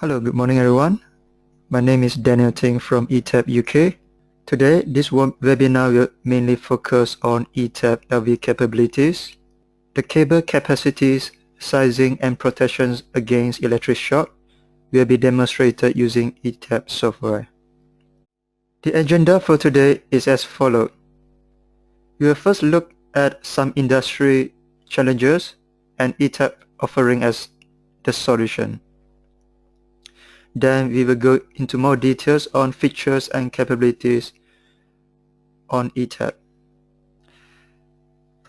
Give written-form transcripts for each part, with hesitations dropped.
Hello, good morning everyone. My name is Daniel Ting from ETAP UK. Today, this webinar will mainly focus on ETAP LV capabilities, the cable capacities, sizing and protections against electric shock will be demonstrated using ETAP software. The agenda for today is as follows. We will first look at some industry challenges and ETAP offering as the solution. Then we will go into more details on features and capabilities on ETAP.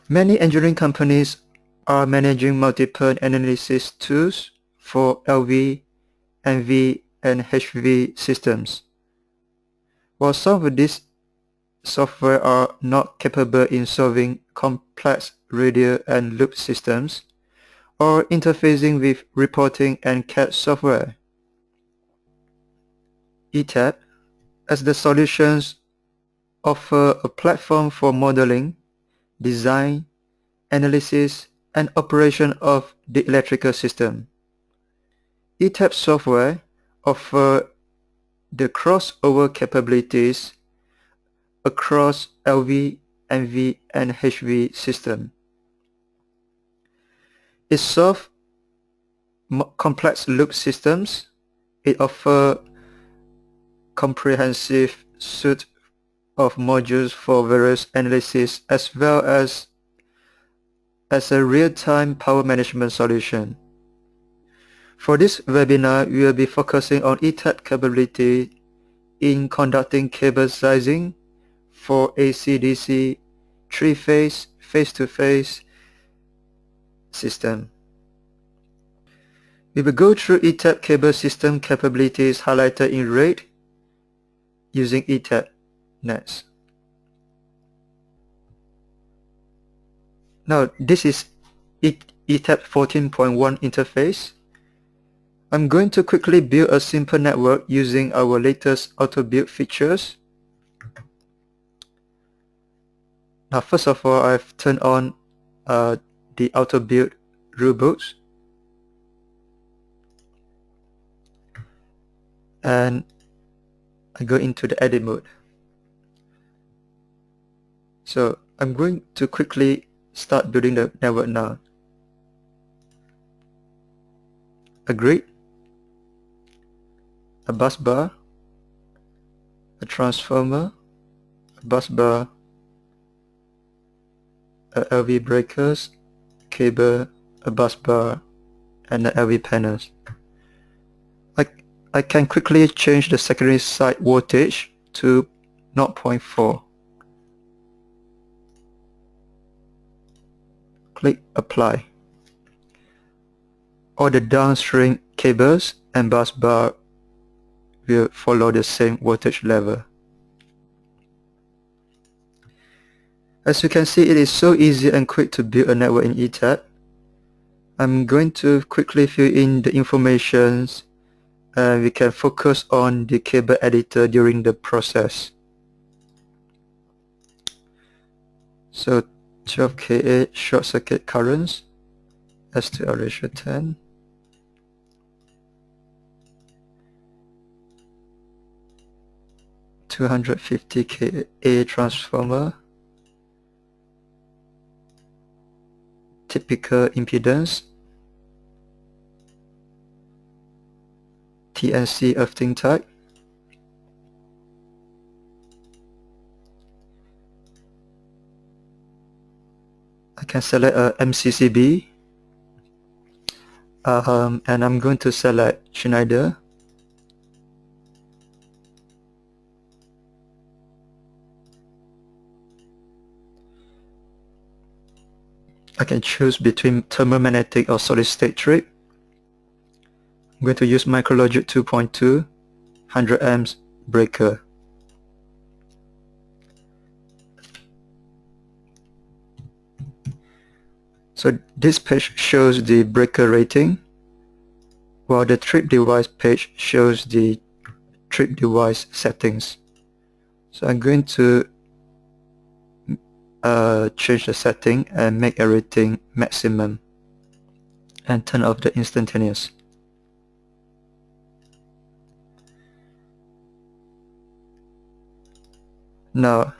Many engineering companies are managing multiple analysis tools for LV, NV, and HV systems. While some of these software are not capable in solving complex radial and loop systems or interfacing with reporting and CAD software. ETAP, as the solutions, offer a platform for modeling, design, analysis, and operation of the electrical system. ETAP software offers the crossover capabilities across LV, NV, and HV system. It solves complex loop systems. It offers comprehensive suite of modules for various analysis as well as a real-time power management solution. For this webinar, we will be focusing on ETAP capability in conducting cable sizing for AC-DC, three-phase, face-to-face system. We will go through ETAP cable system capabilities highlighted in red using ETAP nets. Now this is ETAP 14.1 interface. I'm going to quickly build a simple network using our latest auto-build features. Now first of all, I've turned on the auto-build rulebooks. And I go into the edit mode. So I'm going to quickly start building the network now. A grid, a bus bar, a transformer, a bus bar, a LV breakers, cable, a bus bar, and the LV panels. I can quickly change the secondary side voltage to 0.4. Click apply. All the downstream cables and bus bar will follow the same voltage level. As you can see, it is so easy and quick to build a network in ETAP. I'm going to quickly fill in the informations and we can focus on the cable editor during the process. So 12 kA short circuit currents, S/R ratio 10. $250 kA transformer, typical impedance, TNC earthing type, I can select a MCCB, and I'm going to select Schneider. I can choose between thermomagnetic or solid state trip. I'm going to use micrologic 2.2, 100 amps breaker. So this page shows the breaker rating, while the trip device page shows the trip device settings. So I'm going to change the setting and make everything maximum and turn off the instantaneous. Now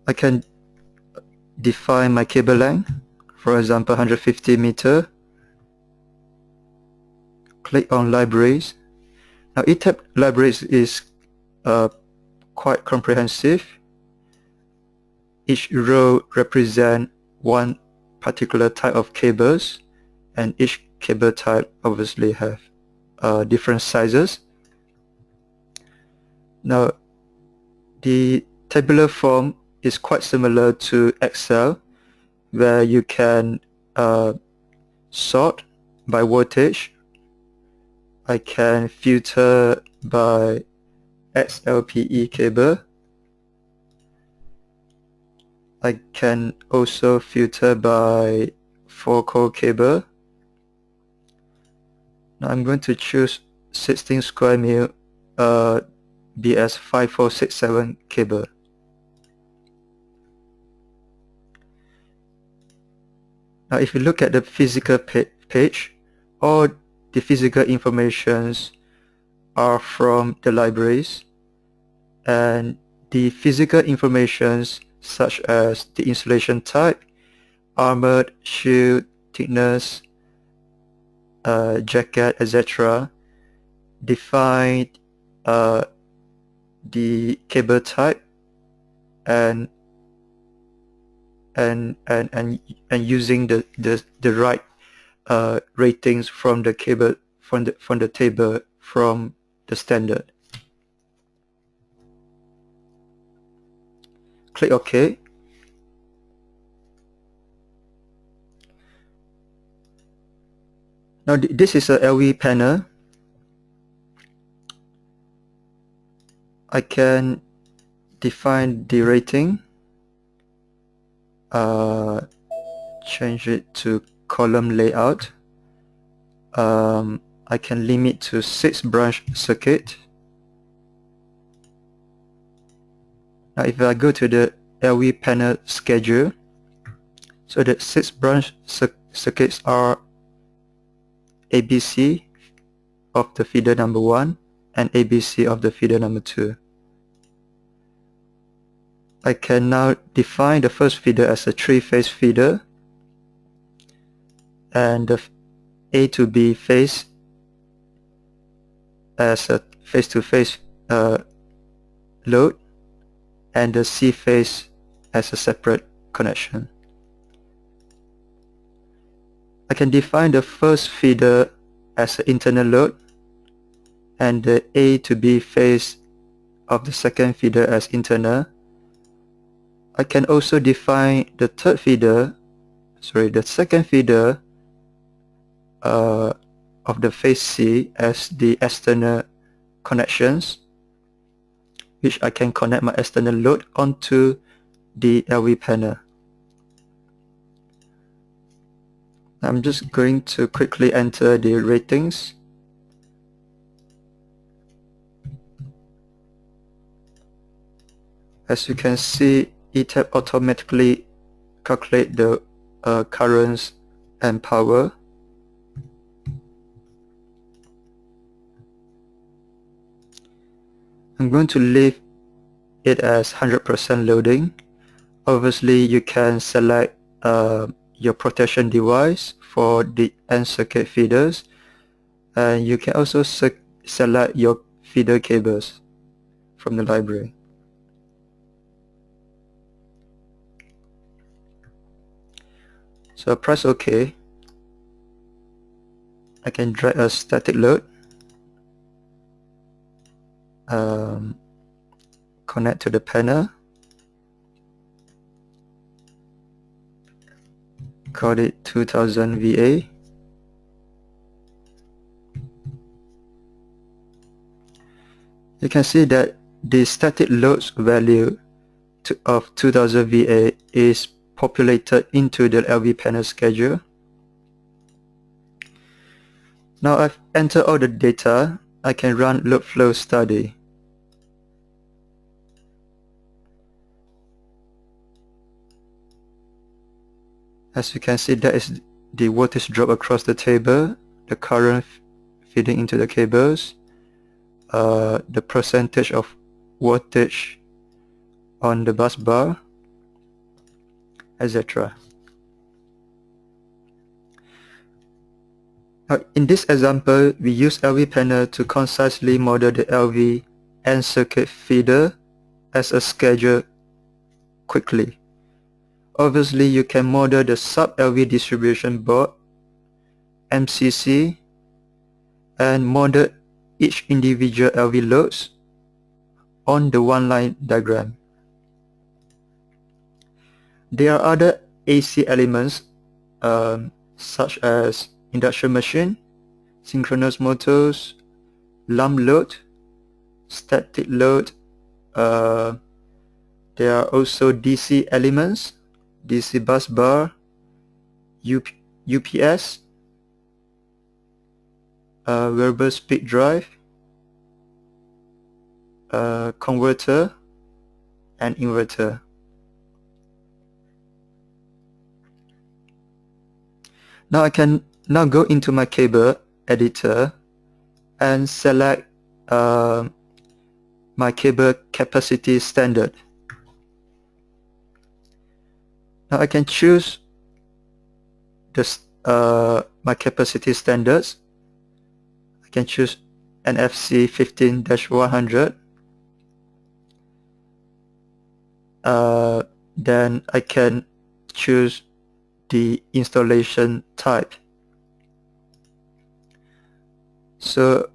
I can define my cable length, for example 150 meter. Click on libraries. Now ETAP libraries is quite comprehensive. Each row represents one particular type of cables, and each cable type obviously have different sizes. Now the tabular form is quite similar to Excel, where you can sort by voltage. I can filter by XLPE cable. I can also filter by 4-core cable. Now I'm going to choose 16 square mil BS5467 cable. Now if you look at the physical page, all the physical informations are from the libraries, and the physical informations such as the insulation type, armored, shield, thickness, jacket, etc. define the cable type and using the right ratings from the cable from the table from the standard. Click OK. Now this is a LV panel. I can define the rating, change it to column layout. I can limit to 6 branch circuit. Now if I go to the LV panel schedule, so the 6 branch circuits are ABC of the feeder number 1 and ABC of the feeder number 2. I can now define the first feeder as a 3-phase feeder, and the A to B phase as a face-to-face load, and the C phase as a separate connection. I can define the first feeder as an internal load, and the A to B phase of the second feeder as internal. I can also define the second feeder of the phase C as the external connections, which I can connect my external load onto the LV panel. I'm just going to quickly enter the ratings. As you can see, ETAP automatically calculate the currents and power. I'm going to leave it as 100% loading. Obviously, you can select your protection device for the end circuit feeders, and you can also select your feeder cables from the library. So press OK. I can drag a static load, connect to the panel, call it 2000 VA. You can see that the static loads value of 2000 VA is populated into the LV panel schedule. Now I've entered all the data, I can run load flow study. As you can see, that is the voltage drop across the table, the current feeding into the cables, the percentage of voltage on the bus bar, etc. Now, in this example, we use LV panel to concisely model the LV and circuit feeder as a schedule quickly. Obviously, you can model the sub-LV distribution board, MCC, and model each individual LV loads on the one-line diagram. There are other AC elements such as induction machine, synchronous motors, lump load, static load. There are also DC elements, DC bus bar, UPS, variable speed drive, converter, and inverter. Now I can go into my cable editor and select my cable capacity standard. Now I can choose this my capacity standards. I can choose NFC 15-100. Then I can choose the installation type. So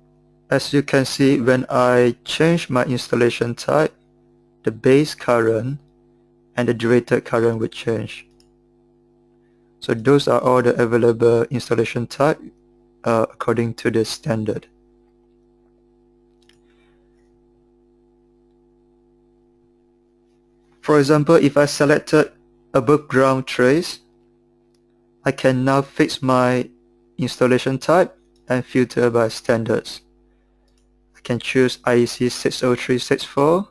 as you can see, when I change my installation type, the base current and the derated current will change. So those are all the available installation type according to the standard. For example, if I selected above ground trace, I can now fix my installation type and filter by standards. I can choose IEC 60364.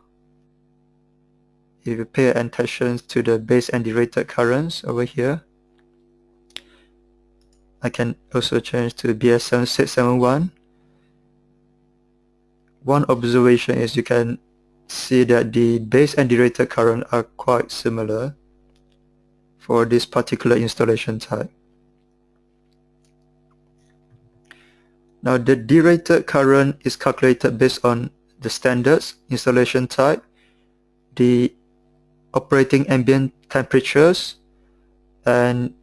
If you pay attention to the base and derated currents over here, I can also change to BS 7671. One observation is you can see that the base and derated current are quite similar for this particular installation type. Now the derated current is calculated based on the standards, installation type, the operating ambient temperatures, and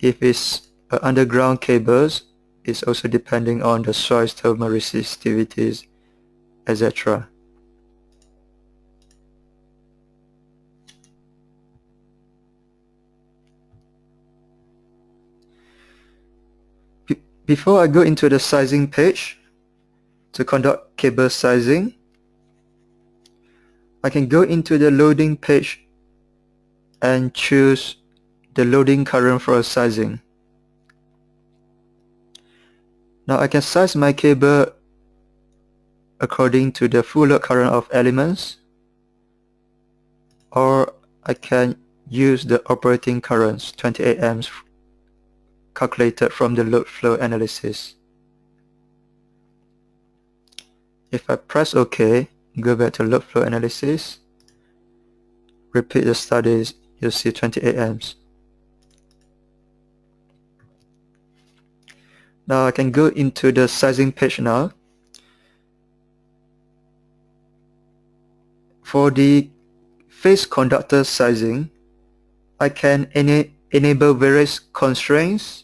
if it's underground cables, it's also depending on the source thermal resistivities, etc. Before I go into the sizing page to conduct cable sizing, I can go into the loading page and choose the loading current for sizing. Now I can size my cable according to the full load current of elements, or I can use the operating currents 28 amps calculated from the load flow analysis. If I press OK, go back to load flow analysis, repeat the studies, you'll see 28 amps. Now I can go into the sizing page now. For the phase conductor sizing, I can enable various constraints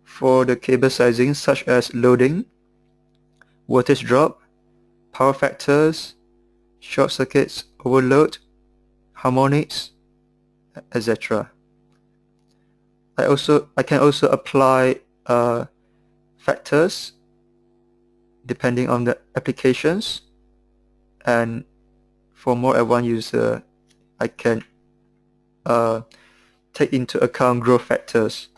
for the cable sizing, such as loading, voltage drop, power factors, short circuits, overload, harmonics, etc. I can also apply factors depending on the applications, and for more advanced user, I can take into account growth factors.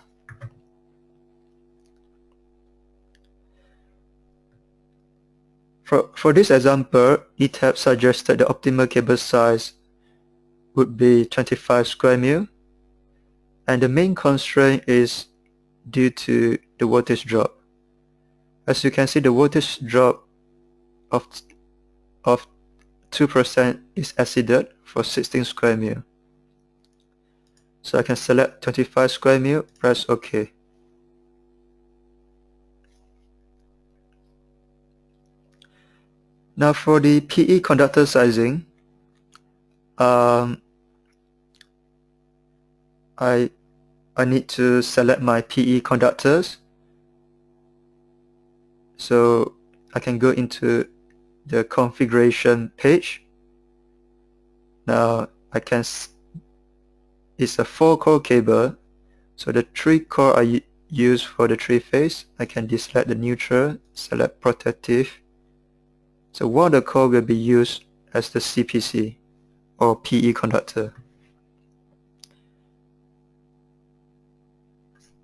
For this example, ETAP suggested the optimal cable size would be 25 square mil, and the main constraint is due to the voltage drop. As you can see, the voltage drop of 2% is exceeded for 16 square mil. So I can select 25 square mil, press OK. Now for the PE conductor sizing, I need to select my PE conductors. So I can go into the configuration page. Now it's a 4-core cable, so the 3 core are used for the 3-phase. I can deselect the neutral, select protective. So one of the core will be used as the CPC or PE conductor.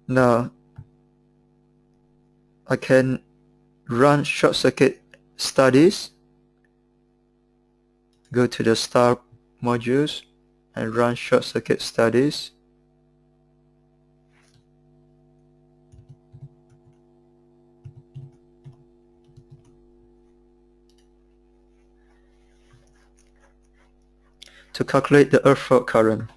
Now I can run short circuit studies, go to the start modules and run short circuit studies. To calculate the earth fault current.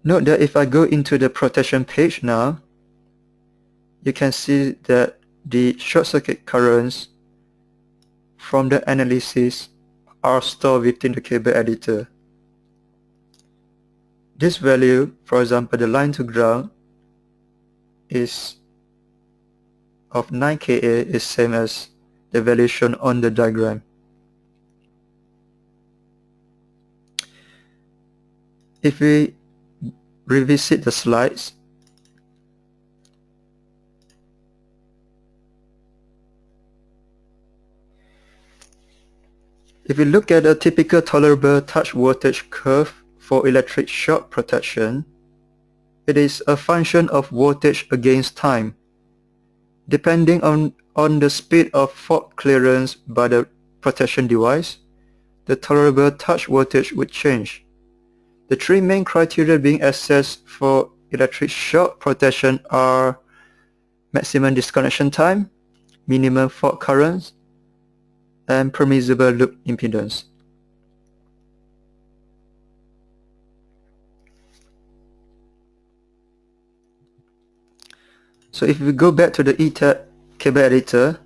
Note that if I go into the protection page now, you can see that the short circuit currents from the analysis are stored within the cable editor. This value, for example, the line to ground is of 9 kA is same as the value shown on the diagram. If we revisit the slides, if we look at a typical tolerable touch voltage curve for electric shock protection, it is a function of voltage against time. Depending on the speed of fault clearance by the protection device, the tolerable touch voltage would change. The 3 main criteria being assessed for electric shock protection are maximum disconnection time, minimum fault currents, and permissible loop impedance. So if we go back to the ETAP cable editor,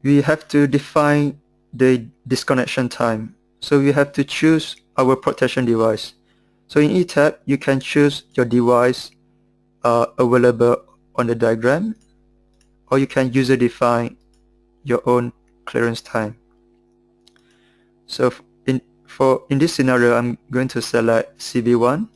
we have to define the disconnection time. So we have to choose our protection device. So in ETAP, you can choose your device available on the diagram, or you can user define your own clearance time. So in this scenario, I'm going to select CB1.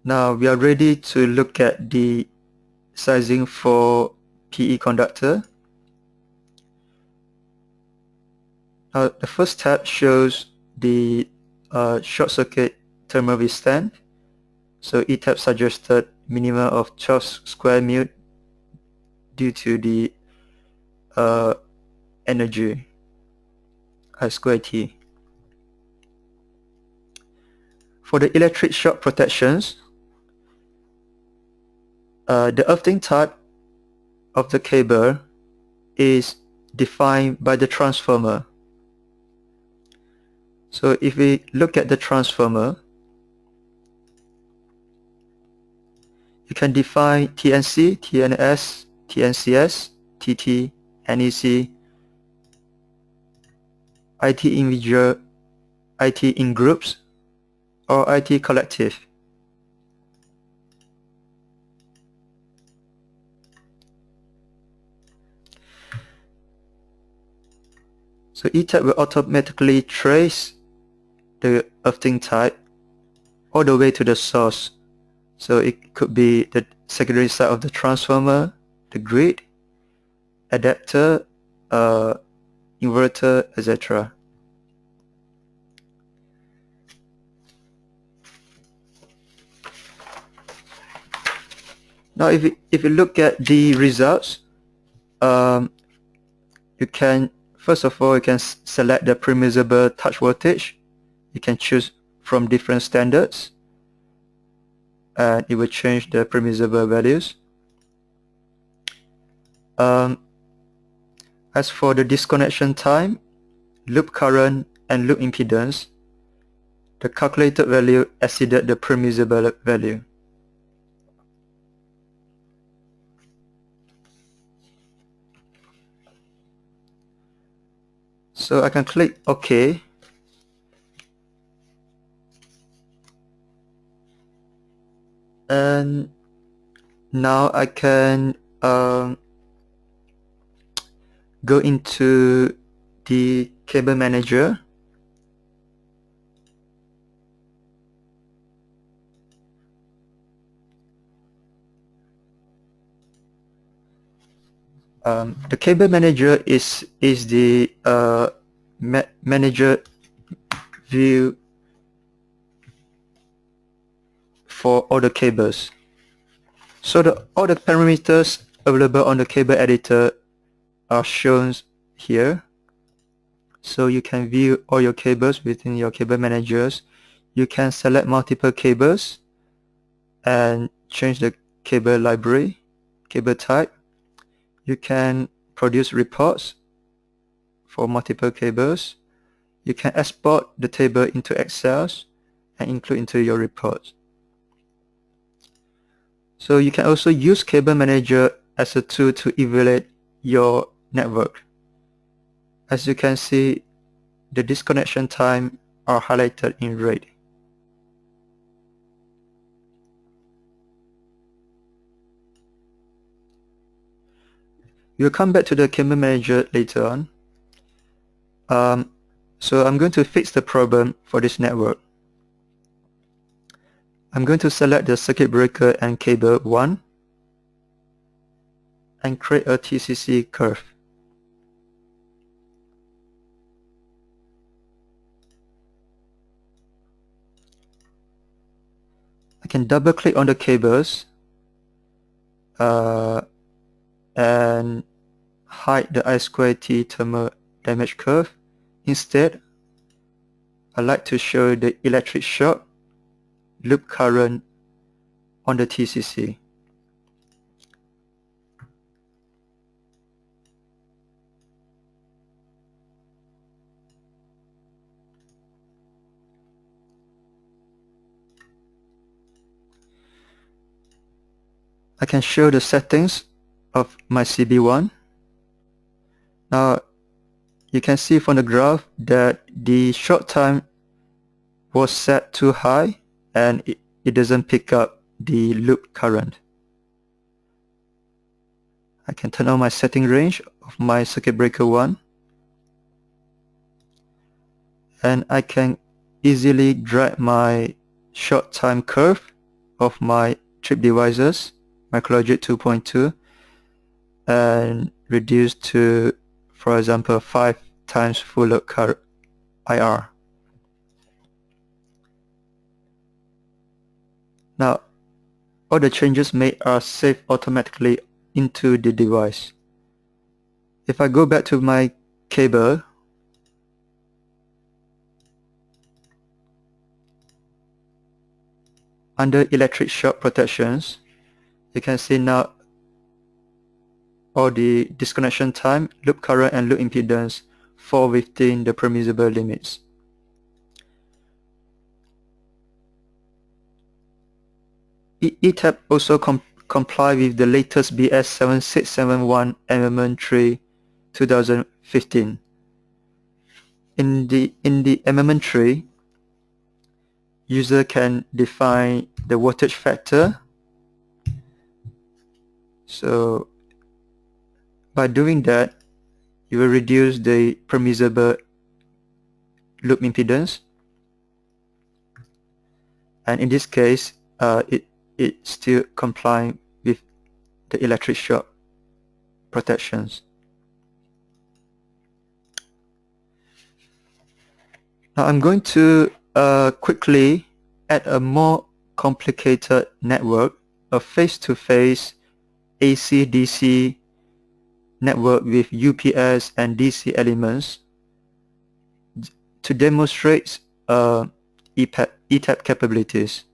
Now we are ready to look at the sizing for PE conductor. Now the first tab shows the short circuit thermal withstand. So ETAP suggested minimum of 12 square mil due to the energy I square T. For the electric shock protections, the earthing type of the cable is defined by the transformer. So if we look at the transformer, you can define TNC, TNS, TNCS, TT, NEC, IT individual, IT in groups, or IT collective. So ETAP will automatically trace the earthing type all the way to the source. So it could be the secondary side of the transformer, the grid, adapter, inverter, etc. Now if you look at the results, you can, first of all, you can select the permissible touch voltage. You can choose from different standards, and it will change the permissible values. As for the disconnection time, loop current, and loop impedance, the calculated value exceeded the permissible value. So I can click OK. And now I can go into the cable manager. The cable manager is the manager view for all the cables. So all the parameters available on the cable editor are shown here. So you can view all your cables within your cable managers. You can select multiple cables and change the cable library, cable type. You can produce reports for multiple cables. You can export the table into Excel and include into your reports. So you can also use Cable Manager as a tool to evaluate your network. As you can see, the disconnection time are highlighted in red. We'll come back to the Cable Manager later on. So I'm going to fix the problem for this network. I'm going to select the circuit breaker and cable 1 and create a TCC curve. I can double click on the cables and hide the I2T thermal damage curve. Instead, I like to show the electric shock loop current on the TCC. I can show the settings of my CB1. Now you can see from the graph that the shock time was set too high and it doesn't pick up the loop current. I can turn on my setting range of my circuit breaker 1 and I can easily drag my shock time curve of my trip devices, MicroLogic 2.2, and reduce to, for example, 5 times full load current IR. Now, all the changes made are saved automatically into the device. If I go back to my cable, under electric shock protections, you can see now all the disconnection time, loop current, and loop impedance fall within the permissible limits. ETAP also comply with the latest BS 7671 Amendment 3 2015. In the Amendment 3, user can define the voltage factor. So by doing that, you will reduce the permissible loop impedance, and in this case it still complying with the electric shock protections. Now I'm going to quickly add a more complicated network, a face-to-face AC-DC network with UPS and DC elements to demonstrate ETAP capabilities.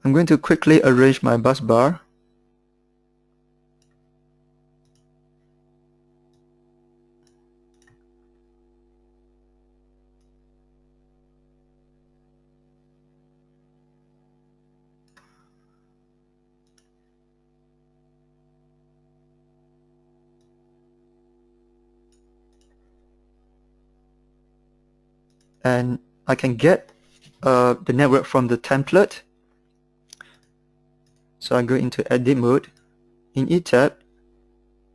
I'm going to quickly arrange my bus bar. And I can get the network from the template. So I go into edit mode. In ETAP,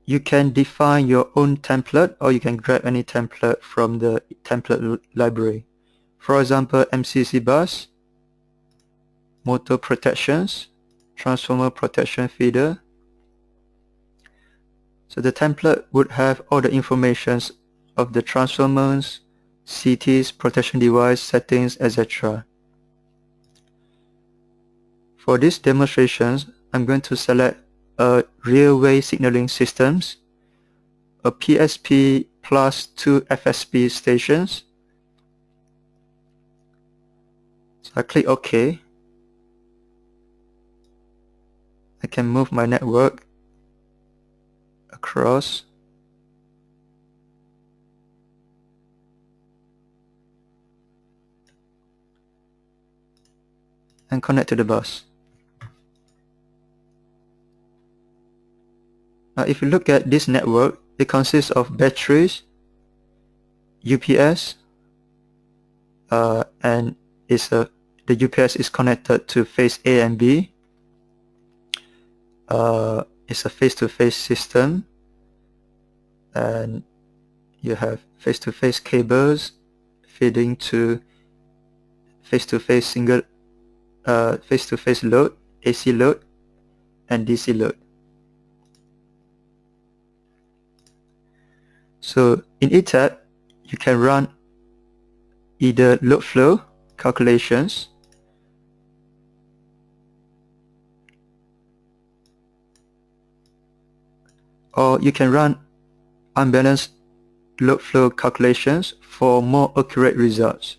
you can define your own template, or you can grab any template from the template library. For example, MCC bus, motor protections, transformer protection feeder. So the template would have all the informations of the transformers, CTs, protection device, settings, etc. For these demonstrations, I'm going to select a railway signaling systems, a PSP plus 2 FSP stations. So I click OK. I can move my network across. And connect to the bus. Now if you look at this network, it consists of batteries, UPS, and the UPS is connected to phase A and B. It's a face-to-face system, and you have face-to-face cables feeding to face-to-face face-to-face load, AC load, and DC load. So in ETAP, you can run either load flow calculations, or you can run unbalanced load flow calculations for more accurate results.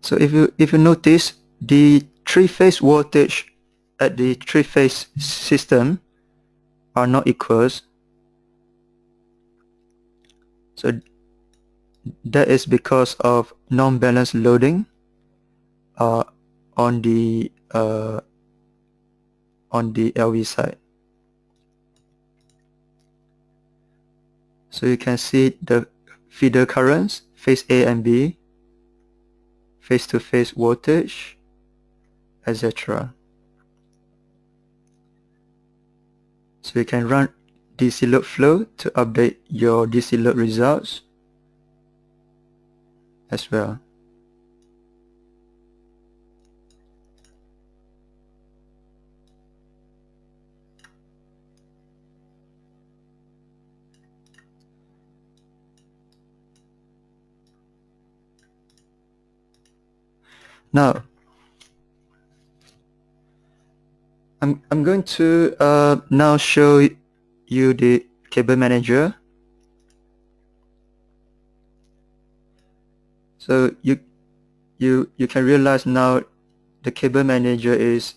So if you notice, the three-phase voltage at the three-phase system are not equals. So that is because of non-balanced loading on the LV side. So you can see the feeder currents, phase A and B, face-to-face voltage, etc. So you can run DC load flow to update your DC load results as well. Now, I'm going to now show you the cable manager. So you can realize now the cable manager is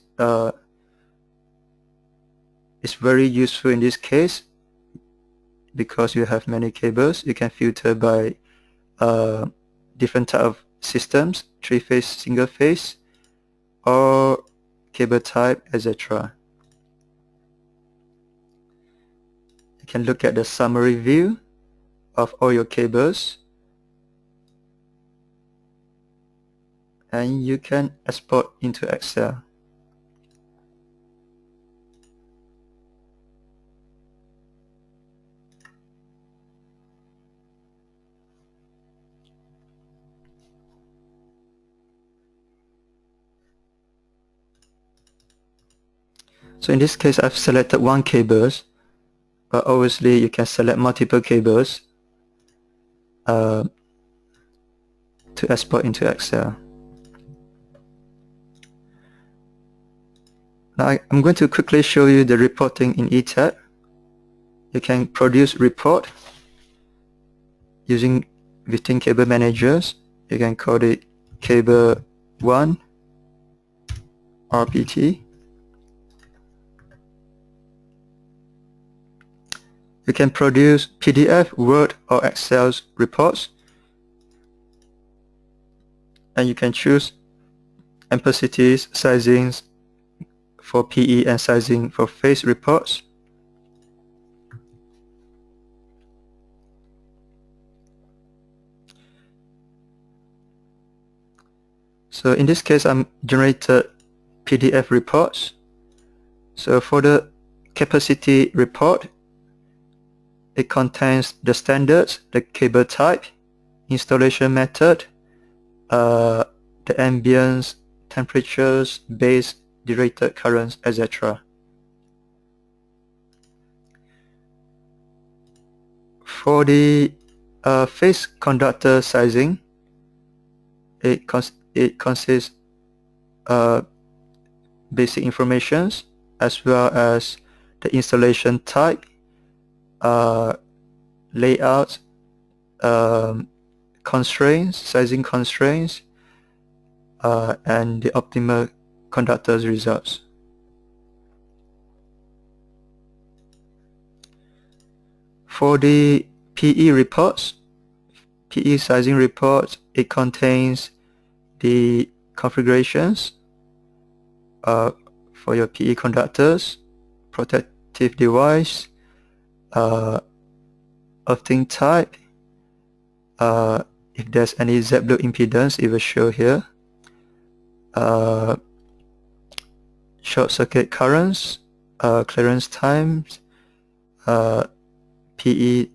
very useful in this case, because you have many cables. You can filter by different type of systems, three-phase, single-phase, or cable type, etc. You can look at the summary view of all your cables, and you can export into Excel. So in this case, I've selected one cables, but obviously you can select multiple cables. to export into Excel. Now I'm going to quickly show you the reporting in ETAP. You can produce report using within cable managers. You can call it cable 1 RPT. You can produce PDF, Word or Excel reports, and you can choose opacities, sizings for PE and sizing for phase reports. So in this case, I'm generated PDF reports. So for the capacity report, it contains the standards, the cable type, installation method, the ambience, temperatures, base, derated currents, etc. For the phase conductor sizing, it consists basic informations as well as the installation type, layout, constraints, sizing constraints, and the optimal conductor's results. For the PE reports, PE sizing reports, it contains the configurations for your PE conductors, protective device, earthing type, if there's any Z-blue impedance, it will show here, short circuit currents, clearance times, PE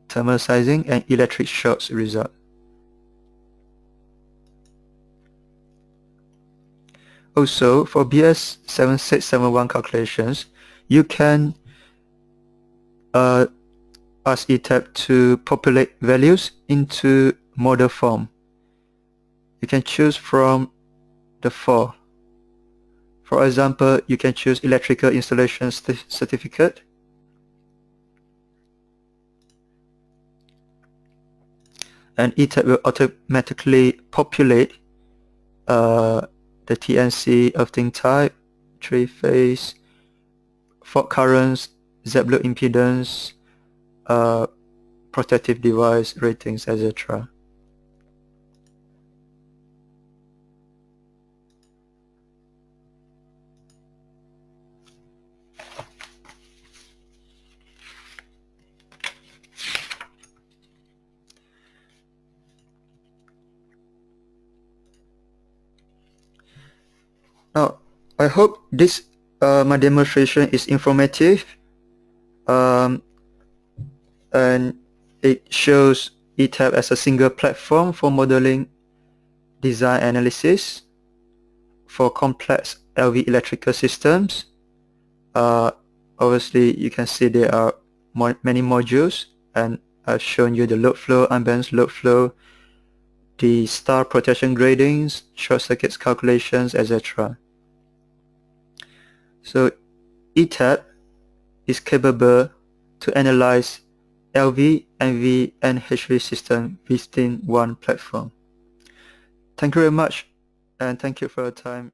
thermal sizing, and electric shocks result. Also, for BS 7671 calculations, you can ask ETAP to populate values into model form. You can choose from the 4. For example, you can choose electrical installation certificate, and ETAP will automatically populate the TNC earthing type, 3-phase, fault currents, Z-blue impedance, protective device ratings, etc. Now, I hope this my demonstration is informative, and it shows ETAP as a single platform for modeling, design analysis for complex LV electrical systems. Obviously, you can see there are many modules, and I've shown you the load flow, unbalanced load flow, the star protection gradings, short circuits calculations, etc. So ETAP is capable to analyze LV, NV, and HV system within one platform. Thank you very much, and thank you for your time.